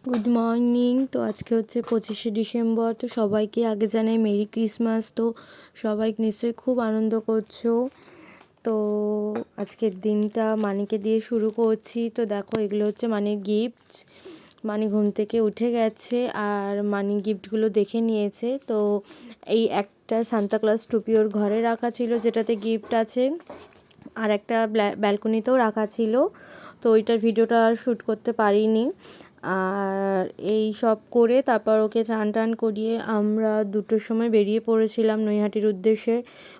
Good morning. তো আজকে হচ্ছে 25শে ডিসেম্বর। তো সবাইকে আগে জানাই মেরি ক্রিসমাস। তো সবাই নিশ্চয়ই খুব আনন্দ করছো। তো আজকের দিনটা মানিকে দিয়ে শুরু করছি। তো দেখো, এগুলো হচ্ছে মানির গিফট। মানি ঘুম থেকে উঠে গেছে আর মানি গিফটগুলো দেখে নিয়েছে। তো এই একটা সান্তাক্লজ টুপি ওর ঘরে রাখা ছিল, যেটাতে গিফট আছে, আর একটা ব্যালকনিতেও রাখা ছিল। তো ওইটার ভিডিওটা আর শ্যুট করতে পারিনি। আর এই সব করে তারপর ওকে চান টান করিয়ে আমরা 2টোর সময় বেরিয়ে পড়েছিলাম নৈহাটির উদ্দেশ্যে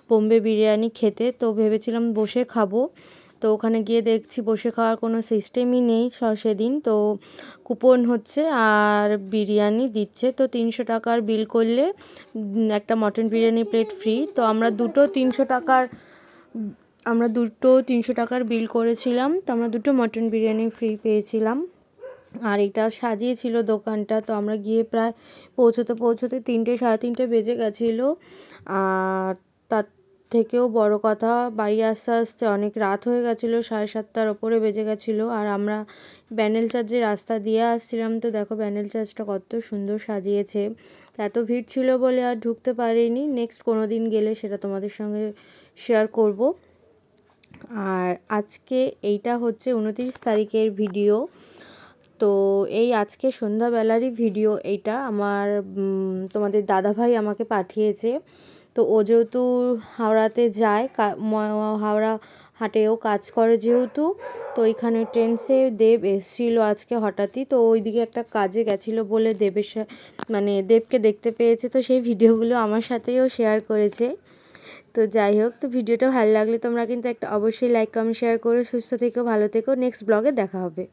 বোম্বে বিরিয়ানি খেতে। তো ভেবেছিলাম বসে খাবো, তো ওখানে গিয়ে দেখছি বসে খাওয়ার কোনো সিস্টেমই নেই সেদিন। তো কুপন হচ্ছে আর বিরিয়ানি দিচ্ছে। তো 300 টাকার বিল করলে একটা মটন বিরিয়ানি প্লেট ফ্রি। তো আমরা দুটো 300 টাকার বিল করেছিলাম। তো আমরা 2টো মটন বিরিয়ানি ফ্রি পেয়েছিলাম। আর এটা সাজিয়েছিল দোকানটা। তো আমরা গিয়ে প্রায় পৌঁছতে 3টে সাড়ে 3টে বেজে গেছিলো। আর তার থেকেও বড় কথা, বাড়ি আসতে আসতে অনেক রাত হয়ে গেছিলো, 7:30টার ওপরে বেজে গেছিলো। আর আমরা ব্যান্ডেল চার্চের রাস্তা দিয়ে আসছিলাম। তো দেখো ব্যান্ডেল চার্চটা কত সুন্দর সাজিয়েছে। এত ভিড় ছিল বলে আর ঢুকতে পারিনি। নেক্সট কোনো দিন গেলে সেটা তোমাদের সঙ্গে শেয়ার করব। আর আজকে এইটা হচ্ছে 29 তারিখের ভিডিও। তো এই আজকে সন্ধ্যাবেলারই ভিডিও এইটা। আমার তোমাদের দাদাভাই আমাকে পাঠিয়েছে। তো ও যেহেতু হাওড়াতে যায়, হাওড়া হাটেও কাজ করে যেহেতু, তো এখানে ট্রেন্সে দেব এসেছিলো আজকে হঠাৎই। তো ওইদিকে একটা কাজে গেছিলো বলে দেবকে দেখতে পেয়েছে। তো সেই ভিডিওগুলো আমার সাথেও শেয়ার করেছে। তো যাই হোক, তো ভিডিওটা ভালো লাগলে তোমরা কিন্তু একটা অবশ্যই লাইক কমেন্ট শেয়ার করো। সুস্থ থেকো, ভালো থেকো। নেক্সট ব্লগে দেখা হবে।